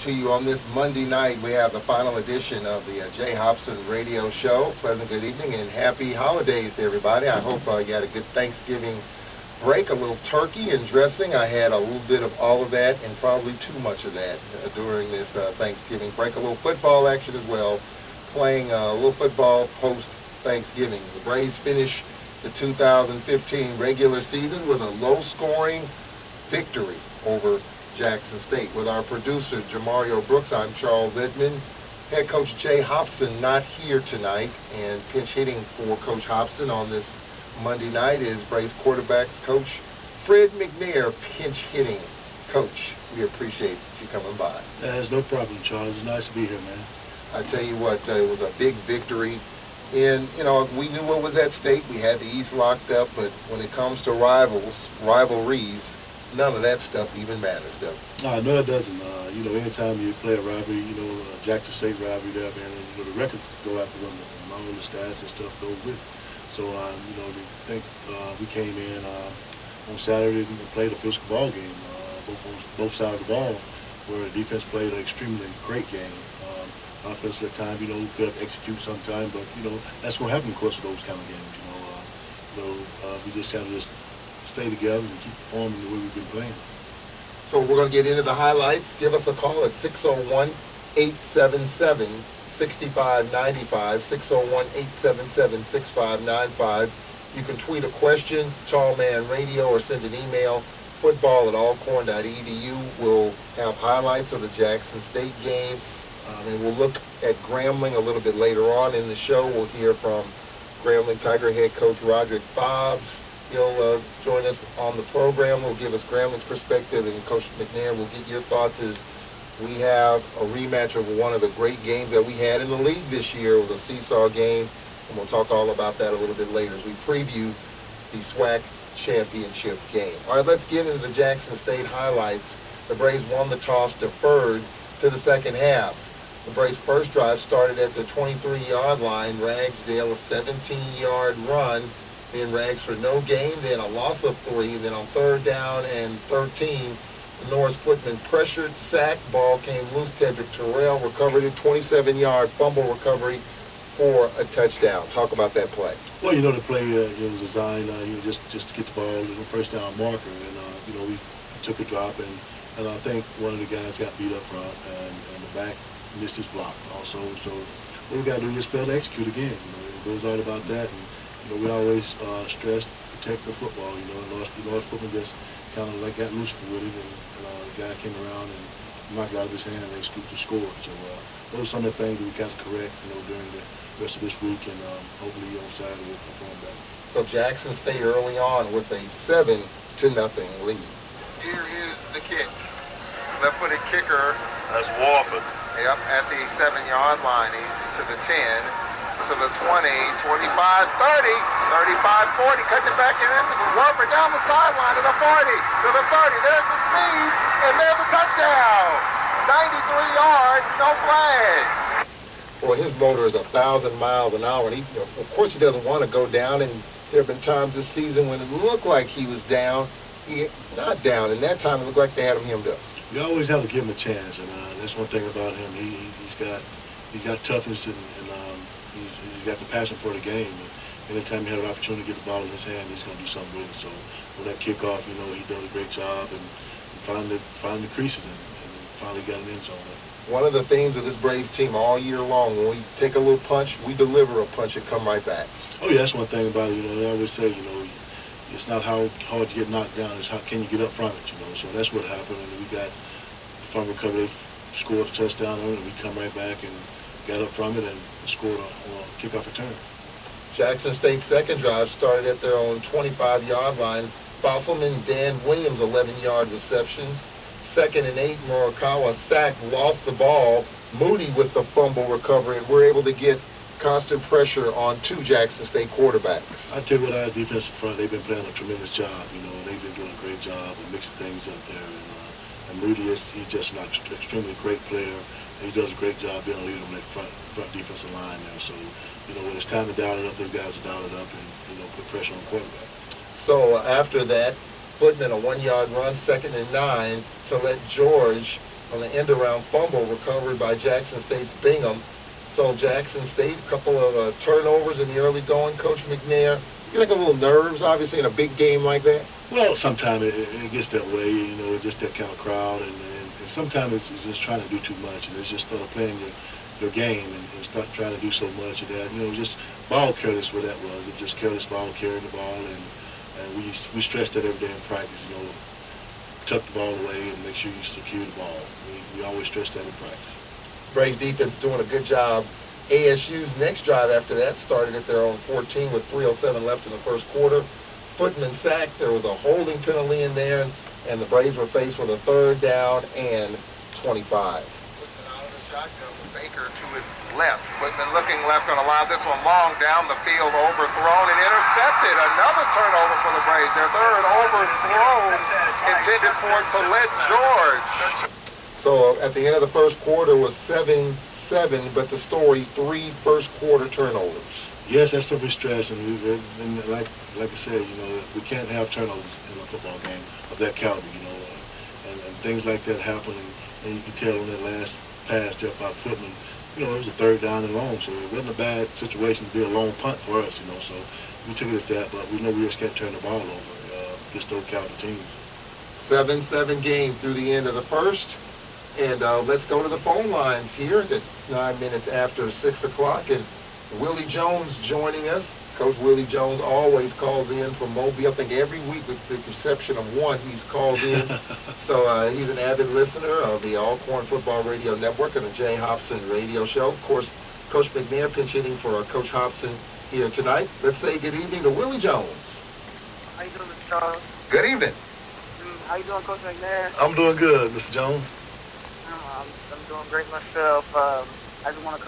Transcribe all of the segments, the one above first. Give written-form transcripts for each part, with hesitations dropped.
to you on this Monday night. We have the final edition of the Jay Hopson radio show. Pleasant good evening and happy holidays to everybody. I hope you had a good Thanksgiving break, a little turkey and dressing. I had a little bit of all of that and probably too much of that during this Thanksgiving break. A little football action as well, playing a little football post-Thanksgiving. The Braves finish the 2015 regular season with a low-scoring victory over Jackson State. With our producer, Jamario Brooks, I'm Charles Edmond. Head coach Jay Hopson not here tonight, and pinch hitting for Coach Hopson on this Monday night is Braves quarterbacks coach Fred McNair, pinch hitting. Coach, we appreciate you coming by. There's no problem, Charles. It's nice to be here, man. I tell you what, it was a big victory. And, we knew what was at stake. We had the East locked up, but when it comes to rivalries, none of that stuff even matters, does it? No, it doesn't. Anytime you play a rivalry, Jackson State rivalry there, man, the records go after them, and all the stats and stuff go with it. So, we came in on Saturday and played a physical ball game, both sides of the ball, where the defense played an extremely great game. Offense at time, we failed to execute sometime, but, that's going to happen, of course, with those kind of games, we just kind of stay together and keep performing the way we've been playing. So we're going to get into the highlights. Give us a call at 601-877-6595, 601-877-6595. You can tweet a question, Tallman Radio, or send an email, football@alcorn.edu. We'll have highlights of the Jackson State game, and we'll look at Grambling a little bit later on in the show. We'll hear from Grambling Tiger head coach Roderick Bobbs. He'll join us on the program. Will give us Grambling's perspective, and Coach McNair will get your thoughts as we have a rematch of one of the great games that we had in the league this year. It was a seesaw game, and we'll talk all about that a little bit later as we preview the SWAC championship game. All right, let's get into the Jackson State highlights. The Braves won the toss, deferred to the second half. The Braves' first drive started at the 23-yard line. Ragsdale, a 17-yard run. Then Rags for no gain, then a loss of 3. Then on third down and 13, Norris Footman pressured, sacked, ball came loose. Tedrick Terrell recovered a 27-yard fumble recovery for a touchdown. Talk about that play. Well, the play was designed just to get the ball to the first down marker, and we took a drop, and I think one of the guys got beat up front, and the back missed his block also. So what we got to do is fail to execute again. It goes all about that. And, we always stress protect the football. Norris Footman just kind of got loose with it, and the guy came around and knocked it out of his hand, and they scooped the score. So those are some of the things that we got to correct, during the rest of this week, and hopefully on Saturday we'll perform better. So Jackson State early on with a 7-0 lead. Here is the kick. Left-footed kicker. That's Warford. Yep, at the 7-yard line. He's to the 10. To the 20, 25, 30, 35, 40, cutting it back in. Warford down the sideline to the 40, to the 30. There's the speed, and there's the touchdown. 93 yards, no flags. Boy, his motor is 1,000 miles an hour, and of course he doesn't want to go down, and there have been times this season when it looked like he was down. He's not down, and that time it looked like they had him hemmed up. You always have to give him a chance, and that's one thing about him. He's got toughness, and he's got the passion for the game. And anytime he had an opportunity to get the ball in his hand, he's going to do something with it. So with that kickoff, he does a great job and find the creases and finally got an end zone. One of the themes of this Braves team all year long, when we take a little punch, we deliver a punch and come right back. Oh yeah, that's one thing about it. They always say, it's not how hard you get knocked down, it's how can you get up from it. So that's what happened. And we got the fumble recovery, scored a touchdown on it, and we come right back and got up from it and scored a kickoff return. Jackson State's second drive started at their own 25-yard line. Fosselman, Dan Williams, 11-yard receptions. 2nd and 8, Morikawa sacked, lost the ball. Moody with the fumble recovery, and we're able to get constant pressure on two Jackson State quarterbacks. I tell you what, our defensive front, they've been playing a tremendous job. They've been doing a great job of mixing things up there. And Moody he's just an extremely great player. He does a great job being a leader on that front defensive line there. So, when it's time to dial it up, those guys are dialed up and, put pressure on the quarterback. So after that, Footman a 1-yard run, 2nd and 9, to let George on the end-around fumble recovered by Jackson State's Bingham. So Jackson State, a couple of turnovers in the early going. Coach McNair, you think a little nerves, obviously, in a big game like that? Well, sometimes it gets that way, just that kind of crowd, and sometimes it's just trying to do too much, and it's just start playing your game and start trying to do so much of that. Just ball careless what that was. It just careless ball, carrying the ball, and we stress that every day in practice, tuck the ball away and make sure you secure the ball. We always stress that in practice. Brave defense doing a good job. ASU's next drive after that started at their own 14 with 3:07 left in the first quarter. Footman sacked. There was a holding penalty in there, and the Braves were faced with a 3rd down and 25. Footman out of the shotgun with Baker to his left. Footman looking left, going to lob this one long down the field, overthrown and intercepted. Another turnover for the Braves. Their 3rd overthrown intended for Talent George. So at the end of the first quarter was 7-7, but the story 3 first-quarter turnovers. Yes, that's something we stress, and like I said, we can't have turnovers in a football game of that caliber, and things like that happen, and you can tell on that last pass there by Footman, it was a 3rd down and long, so it wasn't a bad situation to be a long punt for us, so we took it as that, but we know we just can't turn the ball over against those caliber teams. 7-7 game through the end of the first. And let's go to the phone lines here at 9 minutes after 6 o'clock. And Willie Jones joining us. Coach Willie Jones always calls in from Mobile. I think every week with the exception of one, he's called in. So he's an avid listener of the Alcorn Football Radio Network and the Jay Hopson Radio Show. Of course, Coach McNair pinch hitting for Coach Hopson here tonight. Let's say good evening to Willie Jones. How you doing, Mr. Charles? Good evening. How you doing, Coach McNair? I'm doing good, Mr. Jones. I'm doing great myself. I just want to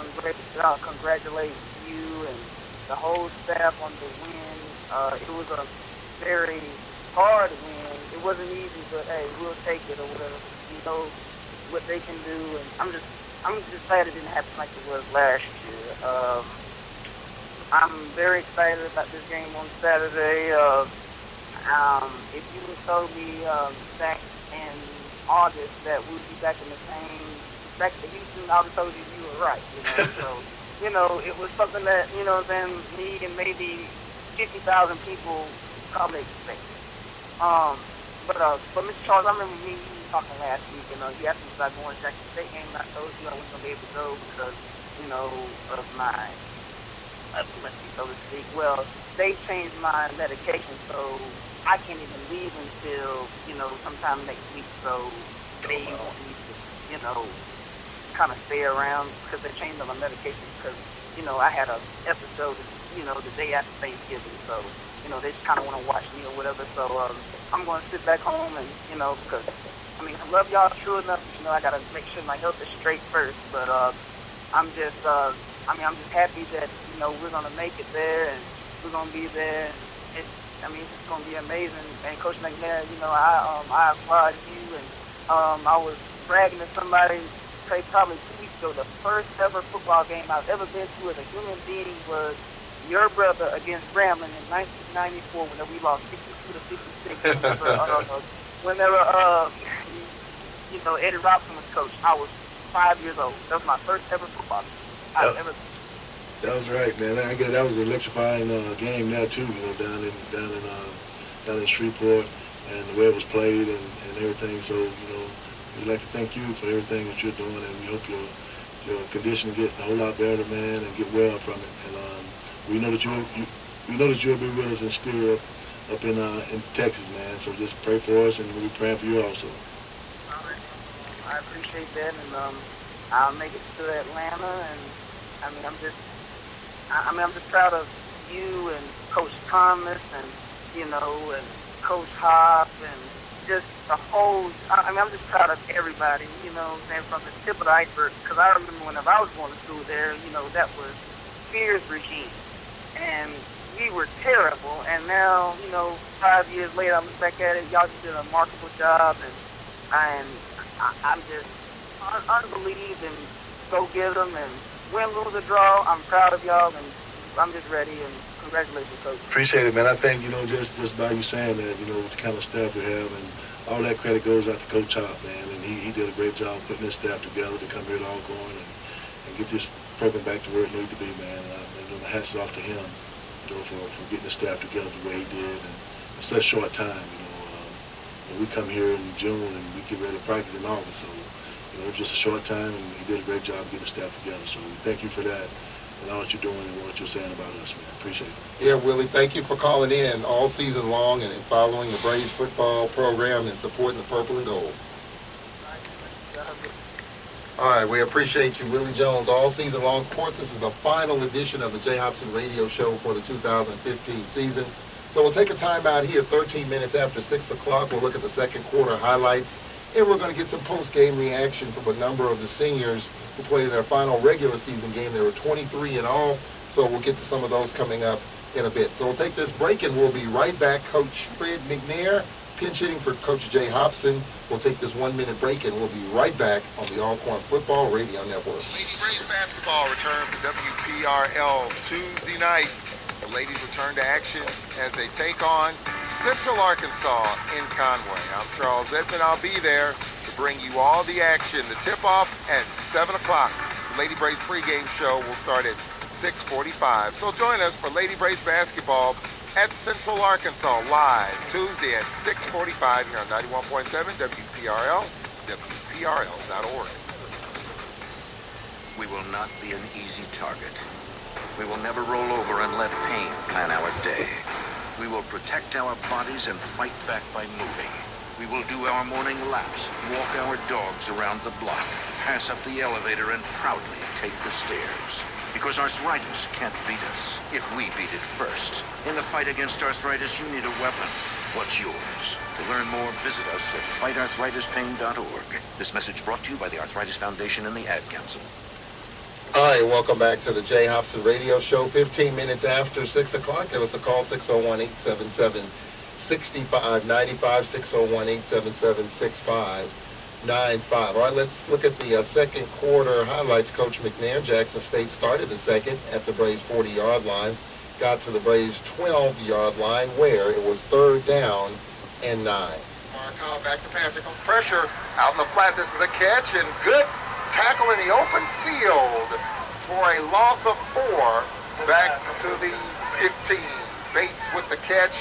congratulate you and the whole staff on the win. It was a very hard win. It wasn't easy, but hey, we'll take it or whatever. You know what they can do, and I'm just glad it didn't happen like it was last year. I'm very excited about this game on Saturday. If you would have told me back in August that we'd be back to Houston, I would have told you were right. So, it was something that, then me and maybe 50,000 people probably expected. But Mr. Charles, I remember me and you talking last week, you asked me about going to Jackson State game, and I told you I wasn't going to be able to go because, of my epilepsy, so to speak. Well, they changed my medication, so I can't even leave until, sometime next week. So they want me to, kind of stay around because they changed my medication because, I had an episode, the day after Thanksgiving. So, they just kind of want to watch me or whatever. So I'm going to sit back home and, because, I love y'all true enough. I got to make sure my health is straight first. But I'm just happy that, we're going to make it there and we're going to be there. It's just going to be amazing. And Coach McNair, I applaud you. And I was bragging to somebody, probably 2 weeks ago, the first ever football game I've ever been to as a human being was your brother against Grambling in 1994 when we lost 62-56. Whenever Eddie Robson was coach, I was 5 years old. That was my first ever football game I've ever been. That was right, man. I guess that was an electrifying game there too. Down in Shreveport, and the way it was played and everything. So we'd like to thank you for everything that you're doing, and we hope your condition get a whole lot better, man, and get well from it. And we know that you'll be with us in spirit up in Texas, man. So just pray for us, and we'll be praying for you also. All right. I appreciate that, and I'll make it to Atlanta, and I'm just proud of you and Coach Thomas and and Coach Hop and just the whole. I'm just proud of everybody. From the tip of the iceberg. Because I remember whenever I was going to school there, that was Spears' regime, and we were terrible. And now, 5 years later, I look back at it. Y'all just did a remarkable job, and I'm just unbelievable and go get them and win, lose, or draw. I'm proud of y'all, and I'm just ready, and congratulations, Coach. Appreciate it, man. I think, just by you saying that, with the kind of staff we have, and all that credit goes out to Coach Hop, man. And he did a great job putting his staff together to come here to Alcorn and get this program back to where it needed to be, man. And the hats off to him, for getting the staff together the way he did in such a short time. We come here in June and we get ready to practice in August, so it was just a short time, and he did a great job getting the staff together. So thank you for that, and all that you're doing and what you're saying about us, man. Appreciate it. Yeah, Willie, thank you for calling in all season long and following the Braves football program and supporting the purple and gold. All right, we appreciate you, Willie Jones, all season long. Of course, this is the final edition of the Jay Hopson Radio Show for the 2015 season. So we'll take a time out here, 13 minutes after 6 o'clock. We'll look at the second quarter highlights, and we're going to get some post-game reaction from a number of the seniors who played their final regular season game. There were 23 in all, so we'll get to some of those coming up in a bit. So we'll take this break, and we'll be right back. Coach McNair, pinch hitting for Coach Jay Hopson. We'll take this 1-minute break, and we'll be right back on the Alcorn Football Radio Network. Lady Braves basketball returns to WPRL Tuesday night. The ladies return to action as they take on Central Arkansas in Conway. I'm Charles Edmond. I'll be there to bring you all the action. The tip-off at 7 o'clock. The Lady Braves pregame show will start at 6:45. So join us for Lady Braves basketball at Central Arkansas live Tuesday at 6:45 here on 91.7 WPRL, WPRL.org. We will not be an easy target. We will never roll over and let pain plan our day. We will protect our bodies and fight back by moving. We will do our morning laps, walk our dogs around the block, pass up the elevator, and proudly take the stairs. Because arthritis can't beat us if we beat it first. In the fight against arthritis, you need a weapon. What's yours? To learn more, visit us at fightarthritispain.org. This message brought to you by the Arthritis Foundation and the Ad Council. All right, welcome back to the Jay Hopson Radio Show. 15 minutes after 6 o'clock, give us a call, 601-877-6595, 601-877-6595. All right, let's look at the second quarter highlights. Coach McNair, Jackson State started the second at the Braves 40-yard line, got to the Braves 12-yard line where it was 3rd down and 9. Markov back to pass. Here comes pressure out in the flat. This is a catch and good tackle in the open field for a loss of 4 back to the 15. Bates with the catch.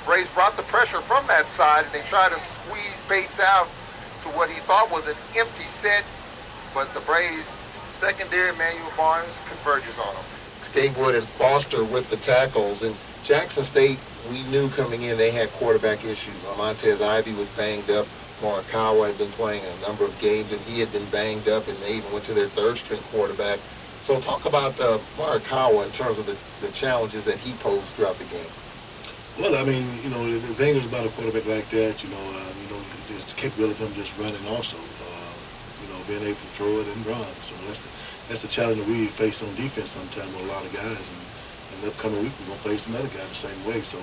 Braves brought the pressure from that side, and they tried to squeeze Bates out to what he thought was an empty set, but the Braves secondary, Emmanuel Barnes, converges on him. Skatewood and Foster with the tackles, and Jackson State, we knew coming in they had quarterback issues. Montez Ivy was banged up. Morikawa had been playing a number of games, and he had been banged up, and they even went to their third-string quarterback. So talk about Morikawa in terms of the challenges that he posed throughout the game. Well, I mean, the thing is about a quarterback like that, just the capability of him just running also, being able to throw it and run. So that's the challenge that we face on defense sometimes with a lot of guys. And the upcoming week, we're going to face another guy the same way. So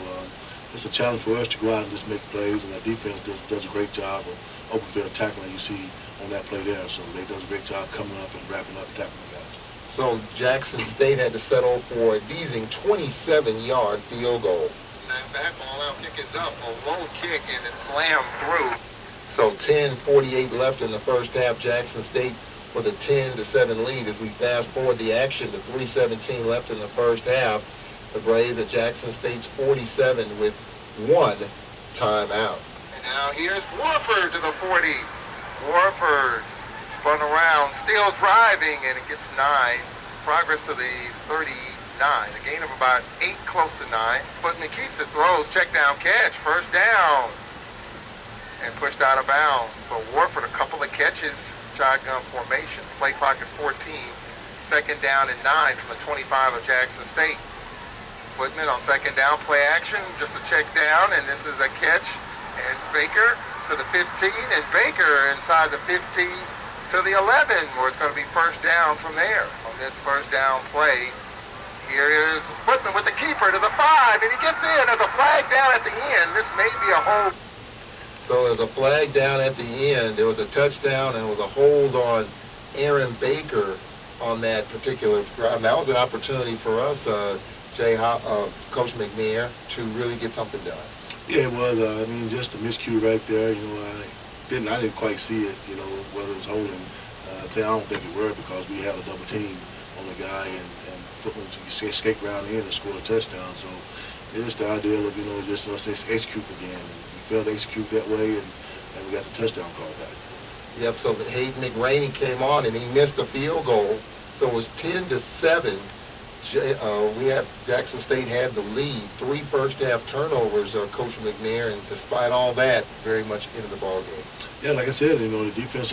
it's a challenge for us to go out and just make plays, and our defense does a great job of open field tackling. You see on that play there. So they does a great job coming up and wrapping up and tackling the guys. So Jackson State had to settle for a Deasing 27-yard field goal. Back ball out, kick is up, a low kick, and it slammed through. So 10:48 left in the first half. Jackson State with a 10-7 lead. As we fast forward the action to 3:17 left in the first half, the Braves at Jackson State's 47 with 1 timeout. And now here's Warford to the 40. Warford spun around, still driving, and it gets 9. Progress to the 39. A gain of about 8, close to 9. Footman keeps it, throws, check down catch, first down. And pushed out of bounds. So Warford, a couple of catches, shotgun formation. Play clock at 14. Second down and 9 from the 25 of Jackson State. Footman on second down, play action, just a check down, and this is a catch. And Baker to the 15, and Baker inside the 15 to the 11, where it's going to be first down from there. On this first down play, here is Footman with the keeper to the 5, and he gets in. There's a flag down at the end. This may be a hold. So there's a flag down at the end. There was a touchdown, and it was a hold on Aaron Baker on that particular drive. And that was an opportunity for us, Coach McNair, to really get something done. Yeah, it was. I mean, just a miscue right there. You know, I didn't quite see it. You know, whether it was holding. I don't think it were, because we had a double team on the guy, and football escape around in and score a touchdown. So it's the ideal of, you know, just let's execute again. And we failed to execute that way, and we got the touchdown call back. Yep. So Hayden McRaney came on and he missed a field goal. So it was 10-7. We had Jackson State had the lead. 3 first-half turnovers, Coach McNair, and despite all that, very much into the ball game. Yeah, like I said, you know, the defense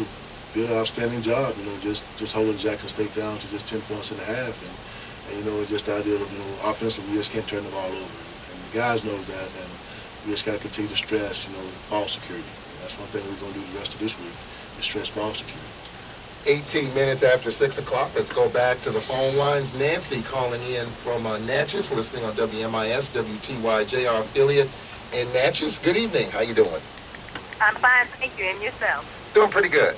did an outstanding job. You know, just holding Jackson State down to just 10 points and a half, and you know, it's just the idea of, you know, offensively we just can't turn the ball over, and the guys know that, and we just got to continue to stress, you know, ball security. And that's one thing we're going to do the rest of this week, is stress ball security. 18 minutes after 6 o'clock. Let's go back to the phone lines. Nancy calling in from Natchez, listening on WMIS, WTYJ, our affiliate in Natchez. Good evening. How you doing? I'm fine, thank you. And yourself? Doing pretty good.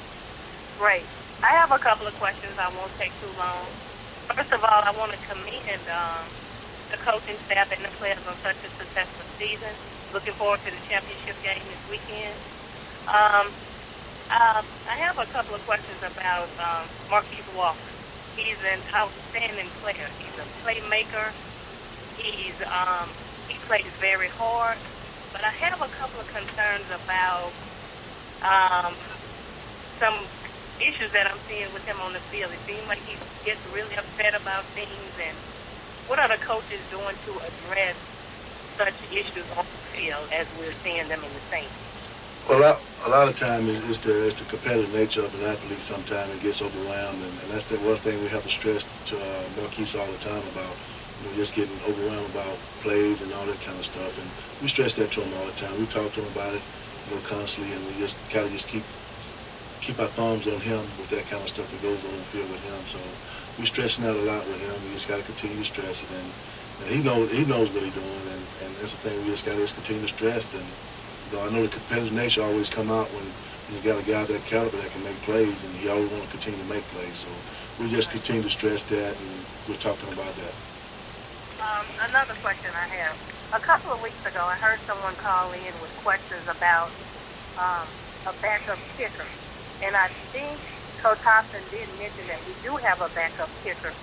Great. I have a couple of questions. I won't take too long. First of all, I want to commend the coaching staff and the players on such a successful season. Looking forward to the championship game this weekend. I have a couple of questions about Marquise Walker. He's an outstanding player. He's a playmaker. He plays very hard. But I have a couple of concerns about some issues that I'm seeing with him on the field. It seems like he gets really upset about things. And what are the coaches doing to address such issues on the field as we're seeing them in the Saints? Well, a lot of time it's the competitive nature of an athlete. Sometimes it gets overwhelmed, and that's the one thing we have to stress to Marquise all the time about, you know, just getting overwhelmed about plays and all that kind of stuff. And we stress that to him all the time. We talk to him about it, you know, constantly, and we just kind of just keep our thumbs on him with that kind of stuff that goes on the field with him. So we're stressing that a lot with him. We just got to continue to stress it, and he knows what he's doing, and that's the thing we just got to continue to stress. And you know, I know the competitive nature always come out when you got a guy that caliber that can make plays, and he always want to continue to make plays. So we just continue to stress that, and we're talking about that. Another question I have. A couple of weeks ago, I heard someone call in with questions about a backup kicker. And I think Coach Hopson did mention that we do have a backup kicker.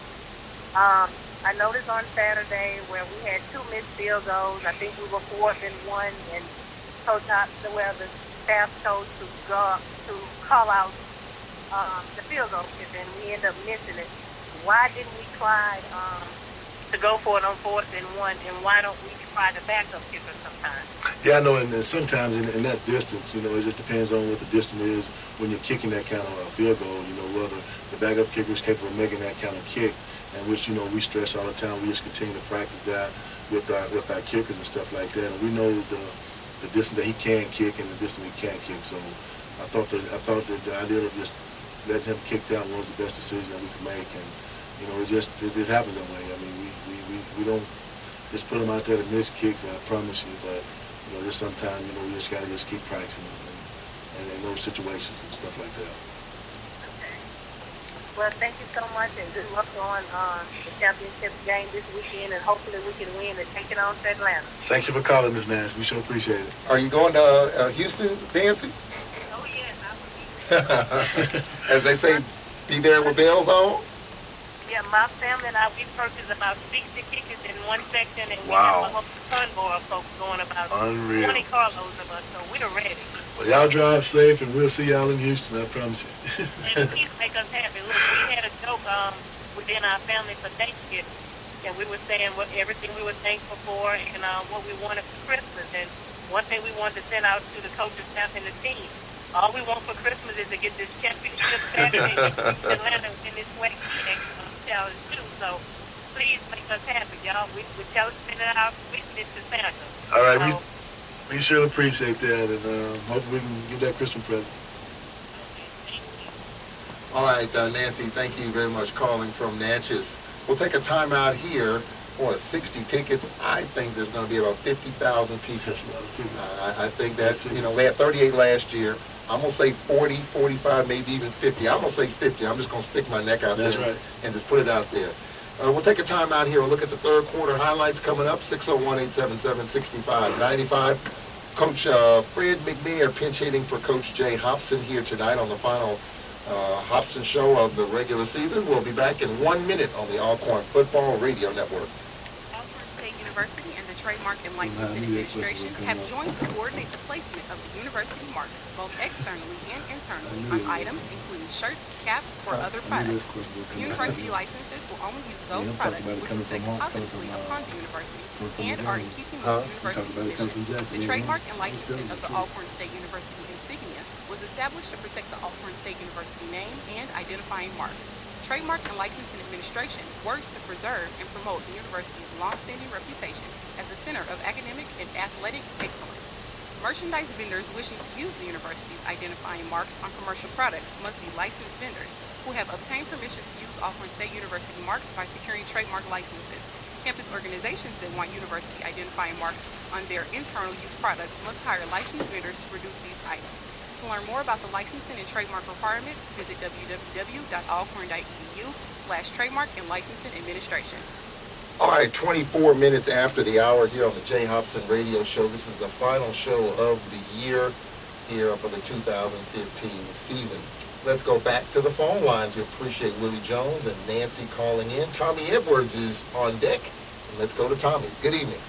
I noticed on Saturday where we had 2 missed field goals. I think we were 4th and 1, and Coach Hopson, the staff chose to call out the field goal kicker, and we ended up missing it. Why didn't we try to go for it on 4th and 1, and why don't we try the backup kicker sometimes? Yeah, I know, and sometimes in that distance, you know, it just depends on what the distance is when you're kicking that kind of a field goal, you know, whether the backup kicker is capable of making that kind of kick, and which, you know, we stress all the time. We just continue to practice that with our kickers and stuff like that, and we know the distance that he can kick and the distance he can't kick. So I thought that the idea of just letting him kick down was the best decision that we could make, and you know, it just happens that way. I mean, we don't just put him out there to miss kicks, I promise you, but you know, just sometimes, you know, we just gotta just keep practicing and in those situations and stuff like that. Okay. Well, thank you so much, and good luck on the championship game this weekend, and hopefully we can win and take it on to Atlanta. Thank you for calling, Ms. Nance. We sure appreciate it. Are you going to Houston, Nancy? Oh, yes, I will be. As they say, be there with bells on? Yeah, my family and I, we purchased about 60 tickets in one section, and Wow. we have a whole convoy of folks going, about Unreal. 20 carloads of us, so we're ready. Well, y'all drive safe, and we'll see y'all in Houston, I promise you. And please make us happy. Look, we had a joke within our family for Thanksgiving, and we were saying everything we were thankful for and what we wanted for Christmas. And one thing we wanted to send out to the coaching staff and the team, all we want for Christmas is to get this championship back and Atlanta in this way challenge too. So please make us happy, y'all. We tell sending out witness to Santa. All right, So, we sure appreciate that, and hopefully we can get that Christmas present. okay, thank you. All right, Nancy, thank you very much calling from Natchez. We'll take a timeout here. 60 tickets. I think there's going to be about 50,000 people. That's a lot of tickets. I think that's, you know, they had 38 last year. I'm going to say 40, 45, maybe even 50. I'm going to say 50. I'm just going to stick my neck out That's there right. and just put it out there. We'll take a time out here and look at the third quarter highlights coming up, 601-877-6595. Coach Fred McNair pinch hitting for Coach Jay Hopson here tonight on the final Hopson show of the regular season. We'll be back in 1 minute on the Alcorn Football Radio Network. Alcorn State University and the Trademark and Licensing Administration have joined to coordinate the placement of the university marks, both externally and internally, on items including shirts, caps, or other products. University licenses will only use those products which reflect positively upon the university and are in keeping with the university's mission. The trademark and licensing of the Alcorn State University insignia was established to protect the Alcorn State University name and identifying marks. Trademark and Licensing Administration works to preserve and promote the university's long-standing reputation as a center of academic and athletic excellence. Merchandise vendors wishing to use the university's identifying marks on commercial products must be licensed vendors who have obtained permission to use Alcorn State University marks by securing trademark licenses. Campus organizations that want university identifying marks on their internal use products must hire licensed vendors to produce these items. To learn more about the licensing and trademark requirements, visit www.alcorn.edu/trademark and licensing administration. All right, 24 minutes after the hour here on the Jay Hopson Radio Show. This is the final show of the year here for the 2015 season. Let's go back to the phone lines. We appreciate Willie Jones and Nancy calling in. Tommy Edwards is on deck. Let's go to Tommy. Good evening.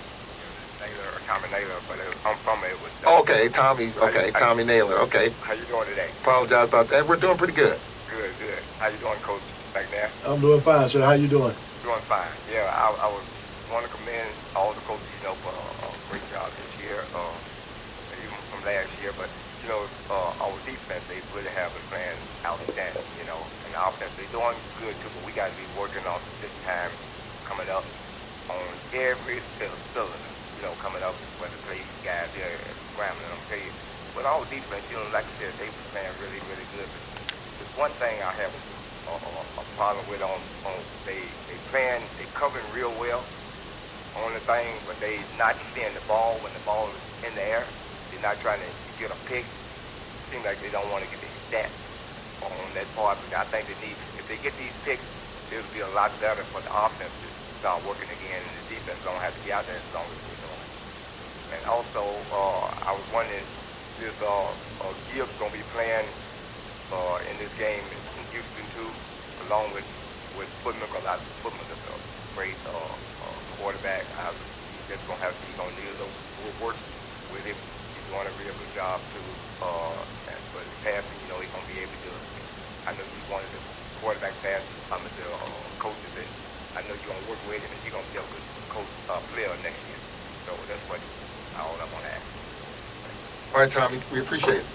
Tommy Naylor, but I'm from Edwards. Okay, Tommy. Okay, Tommy Naylor. Okay. How you doing today? Apologize about that. We're doing pretty good. Good. How you doing, Coach McNair? I'm doing fine, sir. How you doing? Doing fine. Yeah, I want to commend all the coaches, for a great job this year, even from last year. But, our defense, they really have been playing outstanding, and the offense, they're doing good, too, but we got to be working on this time coming up on every cylinder. Coming up when the play guys there scrambling, I'm telling you. But all defense, like I said, they were playing really, really good. But there's one thing I have a problem with they covering real well on the thing, but they not seeing the ball when the ball is in the air. They're not trying to get a pick. Seems like they don't want to get the stats on that part. But I think if they get these picks, it'll be a lot better for the offense to start working again, and the defense don't have to be out there as long as we're doing. And also, I was wondering, is Gibbs going to be playing in this game in Houston too, along with Footman, because Footman is a great quarterback. He's just going to have to be on the work with him. He's doing a real good job too. And for the passing, he's going to be able to. I know he's one of the quarterback passes. The coaches that I know you're going to work with him, and he's going to be a good player next year. So that's all I want to ask. All right, Tommy, we appreciate it.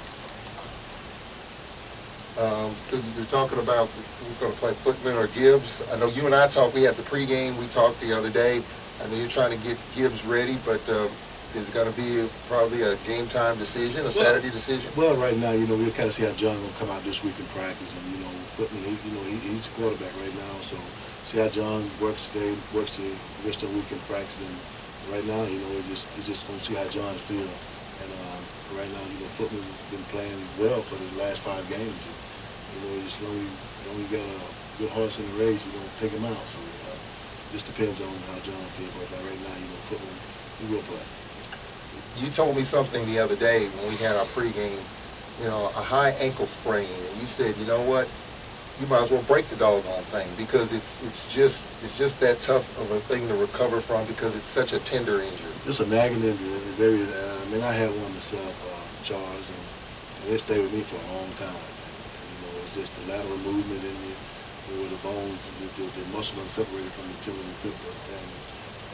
You're talking about who's going to play, Footman or Gibbs. I know you and I talked. We had the pregame. We talked the other day. I know you're trying to get Gibbs ready, but is it going to be probably a game time decision, Saturday decision? Well, right now, we kind of see how John's going to come out this week in practice, and Footman, he's a quarterback right now, so see how John works today, works the rest of the week in practice, and right now, it's just going to see how John's feel. And right now, Footman's been playing well for the last 5 games. Just when we got a good horse in the race, you don't take him out. So it just depends on how John feels. But right now, Footman, he will play. You told me something the other day when we had our pregame, a high ankle sprain, and you said, you know what, you might as well break the doggone thing because it's just that tough of a thing to recover from because it's such a tender injury. It's a nagging injury. I had one myself, Charles, and it stayed with me for a long time. It's just the lateral movement in where the bones, the muscle is separated from the tibia and the fibula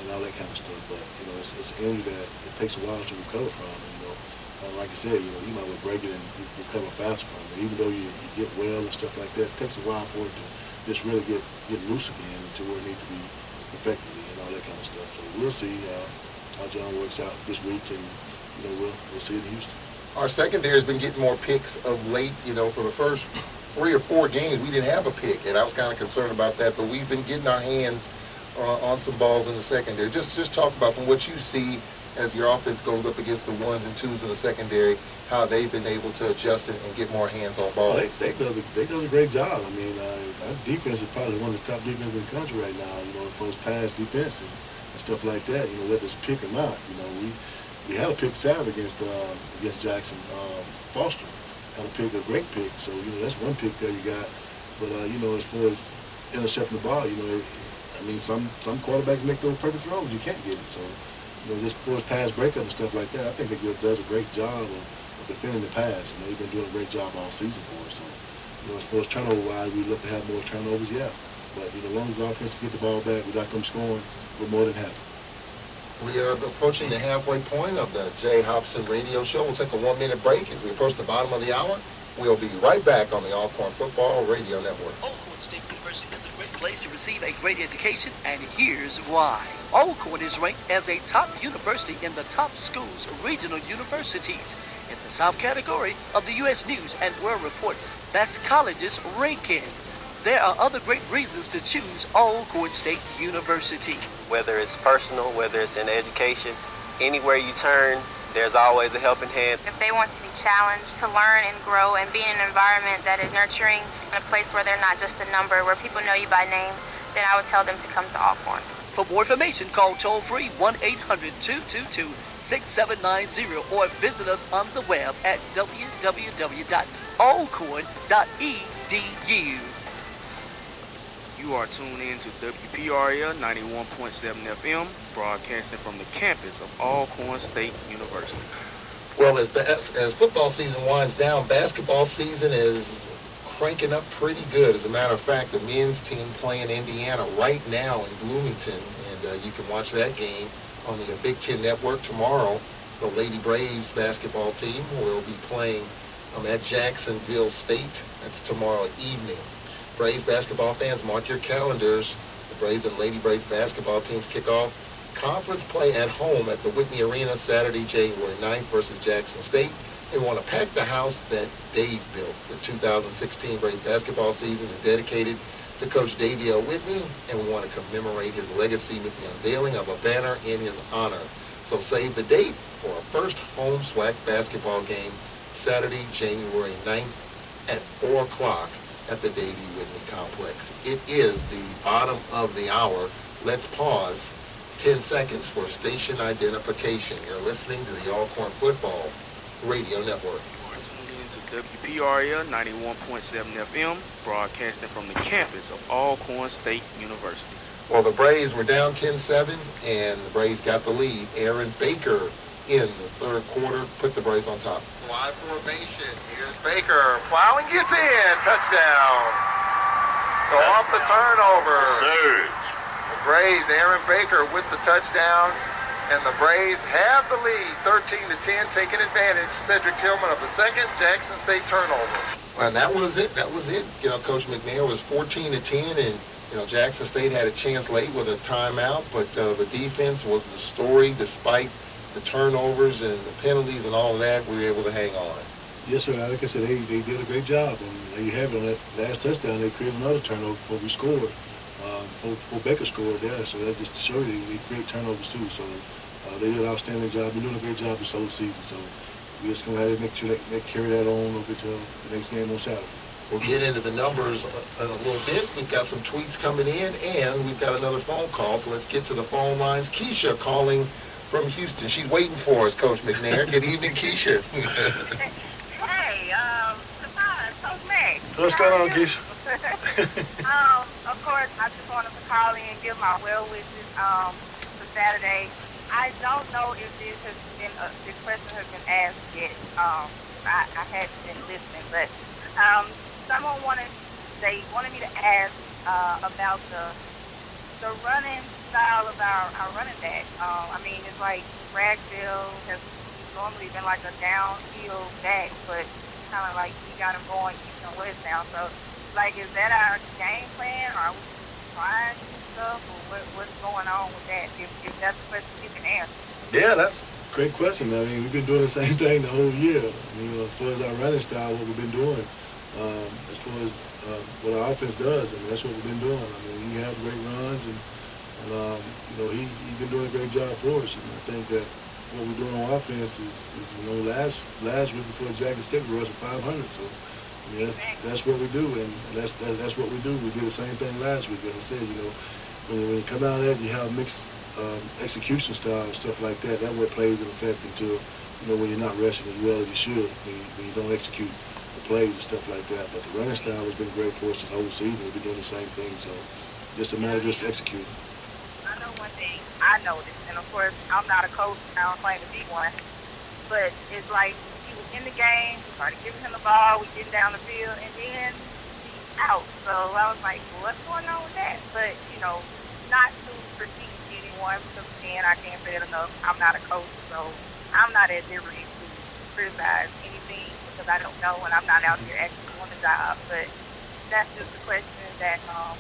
and all that kind of stuff. But it's an injury that it takes a while to recover from. And, like I said, you might well break it and recover faster from it. Even though you get well and stuff like that, it takes a while for it to just really get loose again to where it needs to be effectively and all that kind of stuff. So we'll see how John works out this week, and we'll see it in Houston. Our secondary has been getting more picks of late. For the first 3 or 4 games, we didn't have a pick, and I was kind of concerned about that. But we've been getting our hands on some balls in the secondary. Just talk about from what you see as your offense goes up against the ones and twos in the secondary, how they've been able to adjust it and get more hands on balls. They does a great job. I mean, our defense is probably one of the top defenses in the country right now. You know, as far as pass defense and stuff like that. You know, whether it's pick or not. You know, we had a pick Saturday against Jackson. Foster had a great pick. So you know, that's one pick there you got. But you know, as far as intercepting the ball, you know, I mean, some quarterbacks make those perfect throws. You can't get it. So you know, just as far as pass breakup and stuff like that, I think they does a great job of defending the pass. You know, they've been doing a great job all season for us. So, you know, as far as turnover-wise, we look to have more turnovers, yeah. But, you know, as long as the offense get the ball back, we got them scoring, we're more than happy. We are approaching the halfway point of the Jay Hopson radio show. We'll take a 1-minute break as we approach the bottom of the hour. We'll be right back on the Alcorn Football Radio Network. Alcorn State University is a great place to receive a great education, and here's why. Alcorn is ranked as a top university in the top schools, regional universities, in the South category of the U.S. News and World Report Best Colleges rankings. There are other great reasons to choose Alcorn State University. Whether it's personal, whether it's in education, anywhere you turn, there's always a helping hand. If they want to be challenged, to learn and grow and be in an environment that is nurturing, in a place where they're not just a number, where people know you by name, then I would tell them to come to Alcorn. For more information, call toll-free 1-800-222-6790 or visit us on the web at www.alcorn.edu. You are tuned in to WPRL 91.7 FM, broadcasting from the campus of Alcorn State University. Well, as football season winds down, basketball season is cranking up pretty good. As a matter of fact, the men's team playing Indiana right now in Bloomington, and you can watch that game on the Big Ten Network tomorrow. The Lady Braves basketball team will be playing at Jacksonville State. That's tomorrow evening. Braves basketball fans, mark your calendars. The Braves and Lady Braves basketball teams kick off conference play at home at the Whitney Arena Saturday, January 9th versus Jackson State. They want to pack the house that Dave built. The 2016 Braves basketball season is dedicated to Coach Davey L. Whitney, and we want to commemorate his legacy with the unveiling of a banner in his honor. So save the date for our first home SWAC basketball game, Saturday, January 9th at 4 o'clock at the Davey Whitney Complex. It is the bottom of the hour. Let's pause 10 seconds for station identification. You're listening to the Alcorn Football Radio Network. You are tuned in to WPRL 91.7 FM, broadcasting from the campus of Alcorn State University. Well, the Braves were down 10-7, and the Braves got the lead. Aaron Baker in the third quarter put the Braves on top. Wide formation. Here's Baker. Plowing gets in. Touchdown. So off the turnover. Surge. The Braves, Aaron Baker with the touchdown. And the Braves have the lead, 13-10, taking advantage. Cedric Tillman of the second, Jackson State turnover. And that was it. You know, Coach McNair was 14-10, and you know, Jackson State had a chance late with a timeout, but the defense was the story. Despite the turnovers and the penalties and all of that, we were able to hang on. Yes, sir. Like I said, they did a great job. And there you have it. On that last touchdown, they created another turnover before we scored. Before Baker scored there. So that just to show you, they create turnovers too. So they did an outstanding job. They're doing a great job this whole season. So we're just going to have to make sure they carry that on over to the next game on Saturday. We'll get into the numbers in a little bit. We've got some tweets coming in, and we've got another phone call. So let's get to the phone lines. Keisha calling from Houston. She's waiting for us, Coach McNair. Good evening, Keisha. Hey, Coach Mac. What's going on, Keisha? Of course, I just wanted to call in and give my well wishes for Saturday. I don't know if this question has been asked yet. I hadn't been listening, but someone wanted me to ask about the running style of our running back. I mean, it's like Ragdale has normally been like a downfield back, but kind of like we got him going east and west now. So, like, is that our game plan, or are we trying to do stuff, or what's going on with that? If that's a question you can answer. Yeah, that's a great question. I mean, we've been doing the same thing the whole year. I mean, as far as our running style, what we've been doing, as far as what our offense does, I mean, that's what we've been doing. I mean, he has great runs, and you know, he's been doing a great job for us. And I think that what we're doing on offense is last week before Jackson State we rushed 500. So I mean, that's what we do, and that's what we do. We did the same thing last week. As I said, when you come out there, you have mixed execution style and stuff like that. That's what plays an effect until when you're not rushing as well as you should, when you don't execute the plays and stuff like that. But the running style has been great for us this whole season. We've been doing the same thing, so just a matter of just executing. I know one thing I noticed, and of course I'm not a coach, I don't claim to be one, but it's like he was in the game, we started giving him the ball, we getting down the field, and then he's out. So I was like, well, what's going on with that? But not to critique anyone, because again, I can't say it enough. I'm not a coach, so I'm not at liberty to criticize anything because I don't know and I'm not out here actually doing the job. But that's just a question that I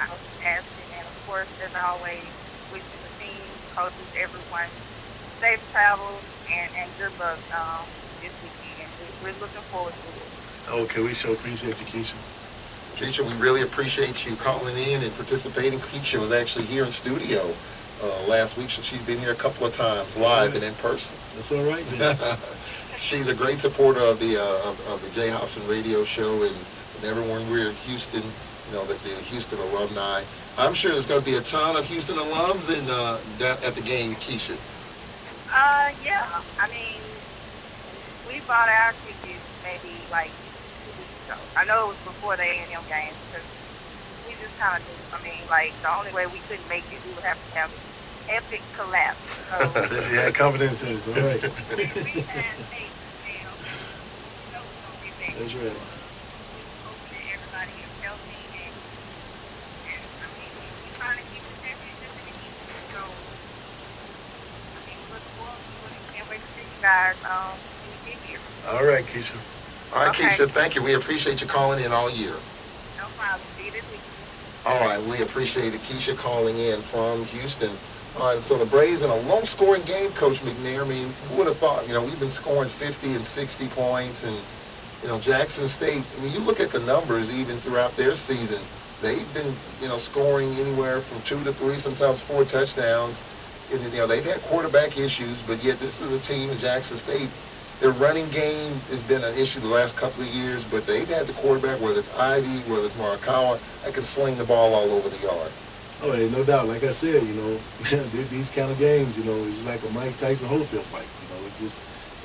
was asking. And of course, as always, wishing the team, coaches, everyone safe travels and good luck this weekend. We're looking forward to it. Okay, we sure appreciate you, Keisha. Keisha, we really appreciate you calling in and participating. Keisha was actually here in studio last week, so she's been here a couple of times, live and in person. That's all right, man. She's a great supporter of the Jay Hopson radio show and everyone. We're in Houston, the Houston alumni. I'm sure there's going to be a ton of Houston alums at the game, Keisha. Yeah. I mean, we bought our tickets maybe like 2 weeks ago. I know it was before the A&M games because we just kind of knew. I mean, like, the only way we couldn't make it, we would have to have an epic collapse. So she had confidence in us, all right. we had faith now. We're going to get back. That's right. We're hoping that everybody is healthy and I mean, we're trying to keep the championship in the East. So, I mean, we look forward to it. Can't wait to see you guys when you get here. All right, Keisha. All right, Okay. Keisha, thank you. We appreciate you calling in all year. No problem. See you this week. All right, we appreciate it. Keisha calling in from Houston. All right, so the Braves in a low-scoring game, Coach McNair. I mean, who would have thought? We've been scoring 50 and 60 points, and Jackson State. I mean, you look at the numbers even throughout their season. They've been, scoring anywhere from 2 to 3, sometimes 4 touchdowns. And they've had quarterback issues, but yet this is a team in Jackson State. Their running game has been an issue the last couple of years, but they've had the quarterback, whether it's Ivy, whether it's Morikawa, that can sling the ball all over the yard. Oh, yeah, no doubt. Like I said, these kind of games, it's like a Mike Tyson Holyfield fight. It's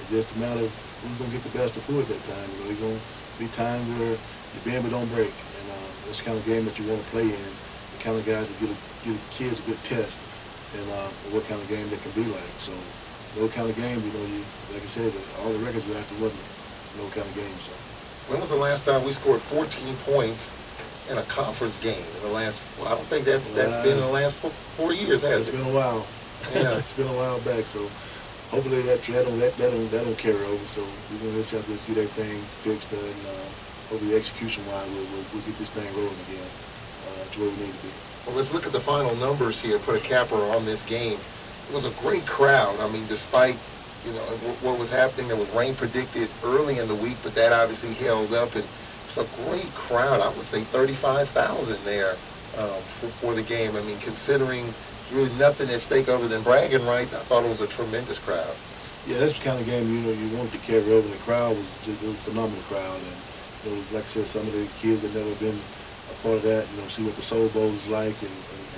just a matter of who's going to get the best of who at that time. There's going to be times where you bend but don't break, and it's the kind of game that you want to play in. The kind of guys that give kids a good test, and what kind of game they can be like. So those kind of games, like I said, all the records are after winning those kind of games. So. When was the last time we scored 14 points in a conference game? I don't think that's been in the last 4 years, has it? It's been a while. Yeah. It's been a while back. So hopefully that don't carry over. So we're going to just have to get everything fixed, and hopefully execution-wise we'll get this thing rolling again to where we need to be. Well, let's look at the final numbers here, put a capper on this game. It was a great crowd. I mean, despite, what was happening, there was rain predicted early in the week, but that obviously held up. And it's a great crowd. I would say 35,000 there for the game. I mean, considering really nothing at stake other than bragging rights, I thought it was a tremendous crowd. Yeah, that's the kind of game, you wanted to carry over. The crowd was just a phenomenal crowd. And, like I said, some of the kids that never been a part of that, see what the Soul Bowl is like and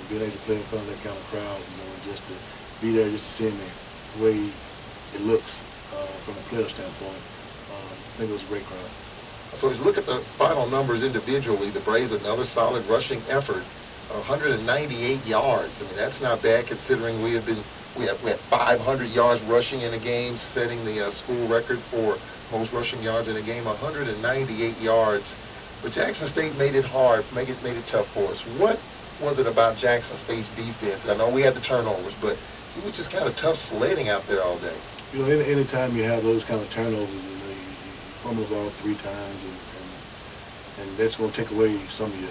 being able to play in front of that kind of crowd, and just to be there just to see the way it looks from a player standpoint. I think it was a great crowd. So as you look at the final numbers individually, the Braves, another solid rushing effort, 198 yards. I mean, that's not bad considering we had 500 yards rushing in a game, setting the school record for most rushing yards in a game, 198 yards. But Jackson State made it hard, made it tough for us. What was it about Jackson State's defense? I know we had the turnovers, but it was just kind of tough sledding out there all day. Anytime you have those kind of turnovers, you fumble the ball 3 times, and that's going to take away some of your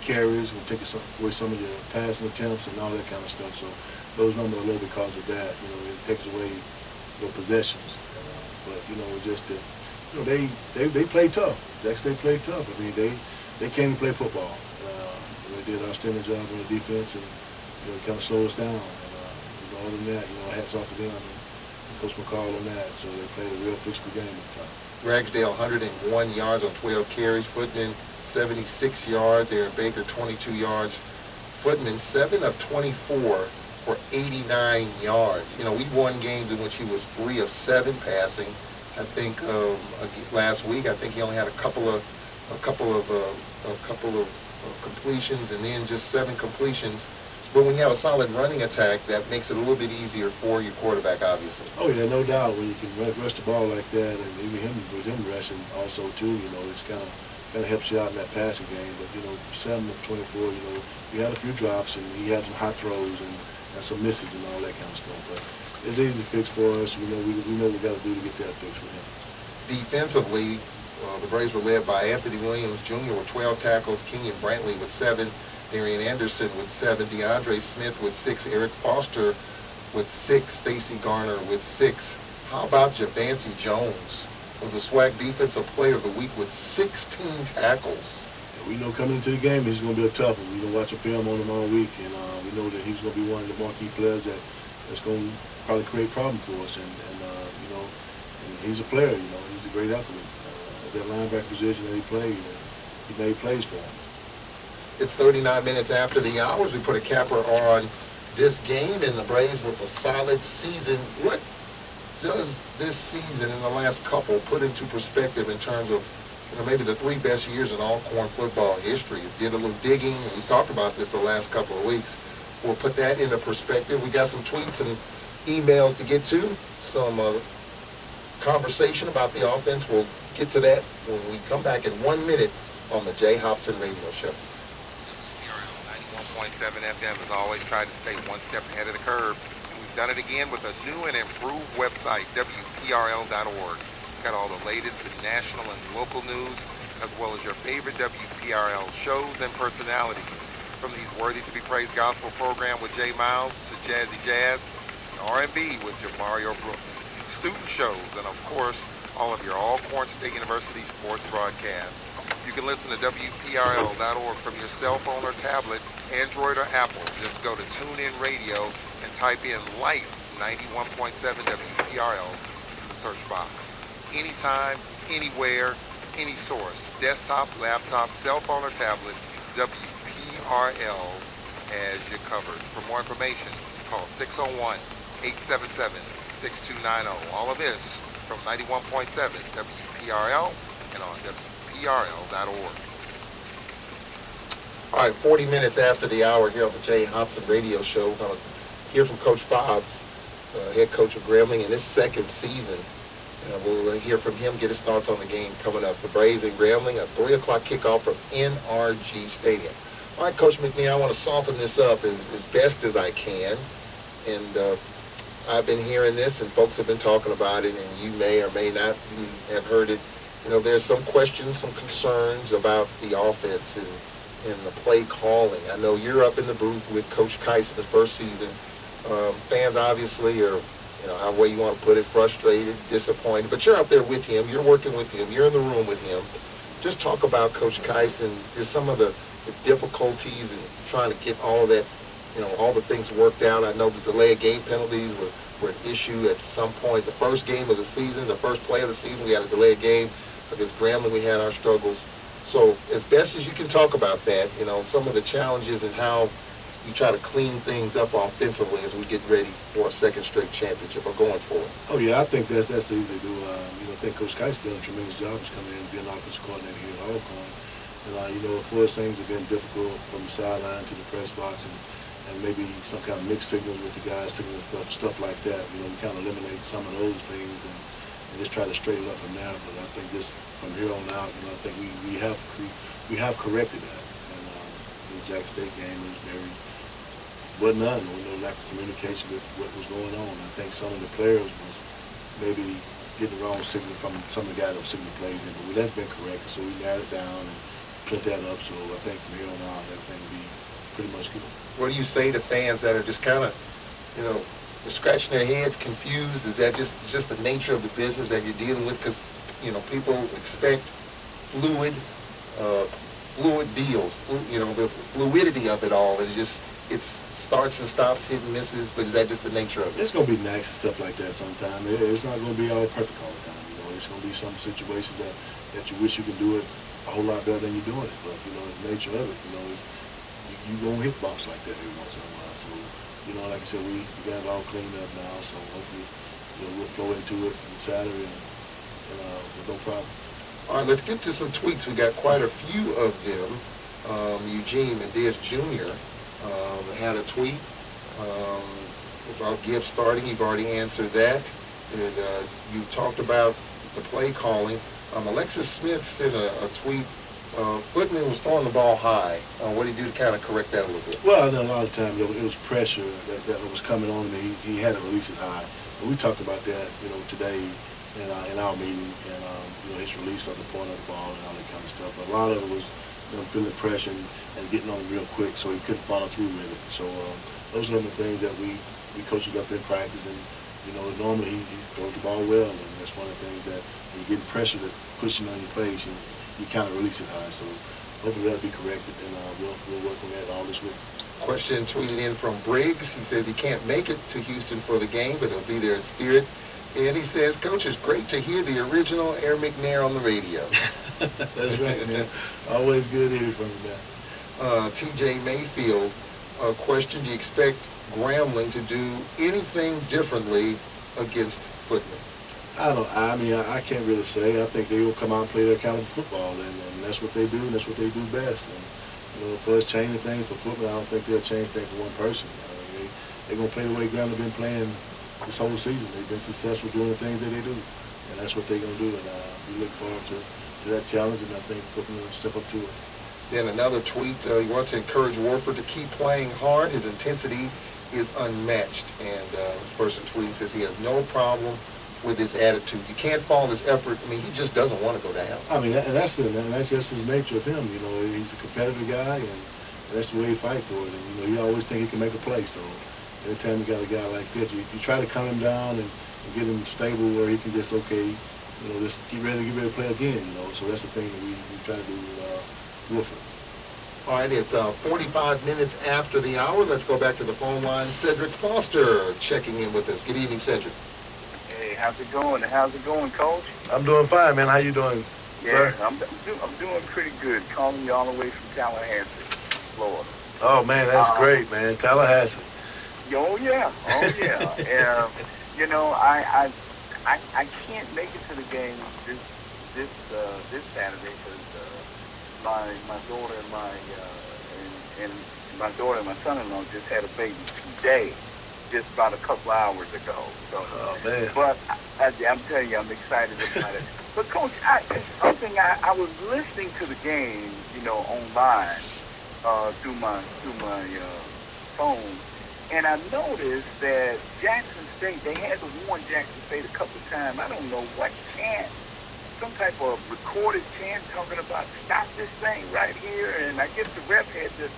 carries, going to take away some of your passing attempts and all that kind of stuff. So those numbers are low because of that. It takes away your possessions. But just they play tough. Jackson State played tough. I mean, they came to play football. They did an outstanding job on the defense, and kind of slowed us down. other than that, hats off to them and Coach McCall on that. So they played a real physical game in front. Ragsdale 101 yards on 12 carries. Footman 76 yards. Aaron Baker 22 yards. Footman 7 of 24 for 89 yards. We won games in which he was 3 of 7 passing. I think last week I think he only had a couple of completions and then just 7 completions. But when you have a solid running attack, that makes it a little bit easier for your quarterback, obviously. Oh yeah, no doubt. When you can rush the ball like that, and even with him rushing also too, it's kind of helps you out in that passing game. But 7 of 24, he had a few drops and he had some high throws and some misses and all that kind of stuff. But it's an easy fix for us. We know what we got to do to get that fix with him. Defensively, the Braves were led by Anthony Williams Jr. with 12 tackles, Kenyon Brantley with 7. Darian Anderson with 7, DeAndre Smith with 6, Eric Foster with 6, Stacy Garner with 6. How about Javancy Jones? Was the SWAC Defensive Player of the Week with 16 tackles. We know coming into the game he's going to be a tough one. We've been watching film on him all week, and we know that he's going to be one of the marquee players that's going to probably create problems for us. And he's a player. He's a great athlete. At that linebacker position that he played, he made plays for him. It's 39 minutes after the hours. We put a capper on this game, and the Braves with a solid season. What does this season and the last couple put into perspective in terms of maybe the 3 best years in Alcorn football history? Did a little digging, and we talked about this the last couple of weeks. We'll put that into perspective. We got some tweets and emails to get to, some conversation about the offense. We'll get to that when we come back in 1 minute on the Jay Hopson Radio Show. 91.7 FM has always tried to stay one step ahead of the curve. And we've done it again with a new and improved website, WPRL.org. It's got all the latest in national and local news, as well as your favorite WPRL shows and personalities. From these Worthy to be Praised gospel program with Jay Miles to Jazzy Jazz, and R&B with Jamario Brooks, student shows, and of course, all of your Alcorn State University sports broadcasts. You can listen to WPRL.org from your cell phone or tablet, Android or Apple. Just go to TuneIn Radio and type in Life 91.7 WPRL in the search box. Anytime, anywhere, any source, desktop, laptop, cell phone or tablet, WPRL has you covered. For more information, call 601-877-6290. All of this from 91.7 WPRL and on WPRL.org. All right, 40 minutes after the hour here on the Jay Hopson Radio Show. We're going to hear from Coach Fobbs, head coach of Grambling, in his second season. We'll hear from him, get his thoughts on the game coming up. The Braves and Grambling, a 3 o'clock kickoff from NRG Stadium. All right, Coach McNair, I want to soften this up as best as I can. And I've been hearing this, and folks have been talking about it, and you may or may not have heard it. There's some questions, some concerns about the offense and the play calling. I know you're up in the booth with Coach Kice in the first season. Fans obviously are, however way you want to put it, frustrated, disappointed, but you're up there with him, you're working with him, you're in the room with him. Just talk about Coach Kice and just some of the difficulties and trying to get all of that, all the things worked out. I know the delay of game penalties were an issue at some point. The first game of the season, the first play of the season, we had a delay of game. Against Grambling, we had our struggles. So as best as you can talk about that, some of the challenges and how you try to clean things up offensively as we get ready for a second straight championship or going forward. Oh, yeah, I think that's easy to do. I think Coach Kice done a tremendous job of coming in and being an offensive coordinator here at Alcorn. And, of course, things have been difficult from the sideline to the press box and maybe some kind of mixed signals with the guys, stuff like that. We kind of eliminate some of those things and just try to straighten up from there. But I think just from here on out, I think we have corrected that. And the Jack State game was none. Lack of communication with what was going on. I think some of the players was maybe getting the wrong signal from some of the guys that were signal plays in. But that's been corrected, so we narrowed it down and put that up. So I think from here on out, everything will be pretty much good. What do you say to fans that are just kind of, they're scratching their heads, confused? Is that just the nature of the business that you're dealing with? Because, people expect fluid deals, the fluidity of it all. It's just, it's starts and stops, hit and misses, but is that just the nature of it? It's going to be knacks and stuff like that sometimes. It's not going to be all perfect all the time. You know, it's going to be some situations that you wish you could do it a whole lot better than you're doing it. But, you know, it's the nature of it. You know, you're going to hit bumps like that every once in a while. So, you know, like I said, we got it all cleaned up now. So hopefully, you know, we'll flow into it on Saturday and with no problem. All right, let's get to some tweets. We got quite a few of them. Eugene Mendes Jr. Had a tweet about Gibbs starting. You've already answered that. And you talked about the play calling. Alexis Smith sent a tweet. Footman was throwing the ball high. What did he do to kind of correct that a little bit? Well, a lot of times it was pressure that was coming on him. He had to release it high. And we talked about that, you know, today in our meeting, and you know, his release of the point of the ball and all that kind of stuff. But a lot of it was, you know, feeling pressure and getting on it real quick, so he couldn't follow through with it. So those are the things that we coached up in practice, and you know, normally he throws the ball well, and that's one of the things that when you get pressure that pushing on your face, you kind of release it high. So hopefully that'll be corrected, and we'll work on that all this week. Question tweeted in from Briggs. He says he can't make it to Houston for the game, but he'll be there in spirit. And he says, Coach, it's great to hear the original Air McNair on the radio. That's right, man. Always good hearing from you, man. T.J. Mayfield, question, do you expect Grambling to do anything differently against Footman? I can't really say. I think they will come out and play their kind of football, and that's what they do, and that's what they do best. And, you know, for us changing things for football, I don't think they'll change things for one person. They're going to play the way Grambling been playing this whole season. They've been successful doing the things that they do, and that's what they're going to do. And we look forward to that challenge, and I think Footman will step up to it. Then another tweet, he wants to encourage Warford to keep playing hard. His intensity is unmatched. And this person tweeting says he has no problem with his attitude. You can't fault his effort. I mean, he just doesn't want to go down. I mean, and that's it, and that's just his nature of him. You know, he's a competitive guy, and that's the way he fights for it. And, you know, he always think he can make a play. So anytime you got a guy like that, you try to calm him down and get him stable where he can just, okay, you know, just get ready to play again, you know. So that's the thing that we try to do with Wolford. All right, it's 45 minutes after the hour. Let's go back to the phone line. Cedric Foster checking in with us. Good evening, Cedric. Hey, how's it going? How's it going, Coach? I'm doing fine, man. How you doing, sir? I'm doing pretty good. Calling you all the way from Tallahassee, Florida. Oh, man, that's great, man. Tallahassee. Oh, yeah. Oh, yeah. You know, I can't make it to the game this Saturday because my daughter and my daughter and my son-in-law just had a baby today, just about a couple hours ago. So, oh, man. But I'm telling you, I'm excited about it. But Coach, something I was listening to the game, you know, online through my phone. And I noticed that Jackson State, they had to warn Jackson State a couple of times. I don't know what chant, some type of recorded chant talking about stop this thing right here. And I guess the ref had to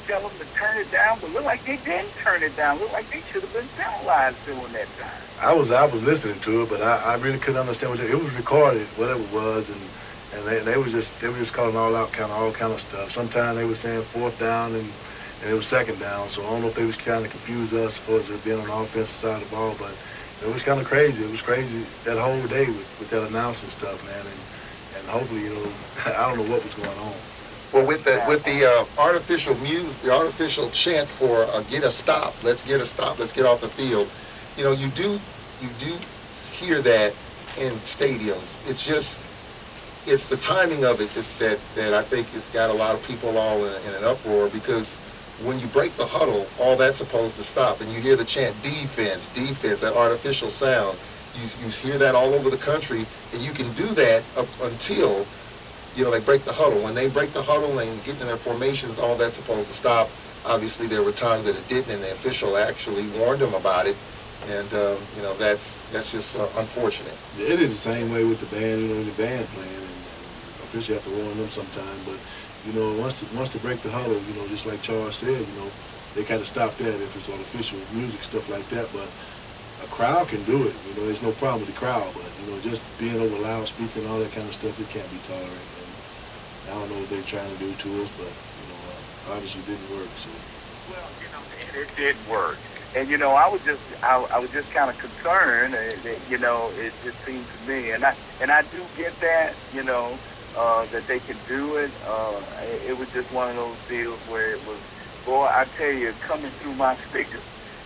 tell them to turn it down, but looked like they didn't turn it down. Looked like they should have been penalized during that time. I was listening to it, but I really couldn't understand what it was recorded, whatever it was, and they were just calling all kind of stuff. Sometimes they were saying fourth down and it was second down, so I don't know if they was trying to confuse us as far as it being on the offensive side of the ball, but it was kind of crazy. It was crazy that whole day with that announcing stuff, man, and hopefully, you know, I don't know what was going on. Well, with the artificial music, the artificial chant for get a stop, let's get a stop, let's get off the field, you know, you do hear that in stadiums. It's the timing of it that I think has got a lot of people all in an uproar, because when you break the huddle, all that's supposed to stop, and you hear the chant defense, that artificial sound. You hear that all over the country, and you can do that up until, you know, they break the huddle. When they break the huddle and get in their formations, all that's supposed to stop. Obviously, there were times that it didn't, and the official actually warned them about it, and you know, that's just unfortunate. It is the same way with the band, you know, the band playing, and officials have to warn them sometime, but you know, once to break the huddle, you know, just like Charles said, you know, they got to stop that if it's artificial music, stuff like that. But a crowd can do it. You know, there's no problem with the crowd. But, you know, just being over loudspeaker and all that kind of stuff, it can't be tolerated. And I don't know what they're trying to do to us, but, you know, obviously it didn't work. So Well, and it didn't work. And I was just kind of concerned. It just seemed to me, and I do get that. That they can do it. It was just one of those deals where it was, boy, I tell you, coming through my speakers,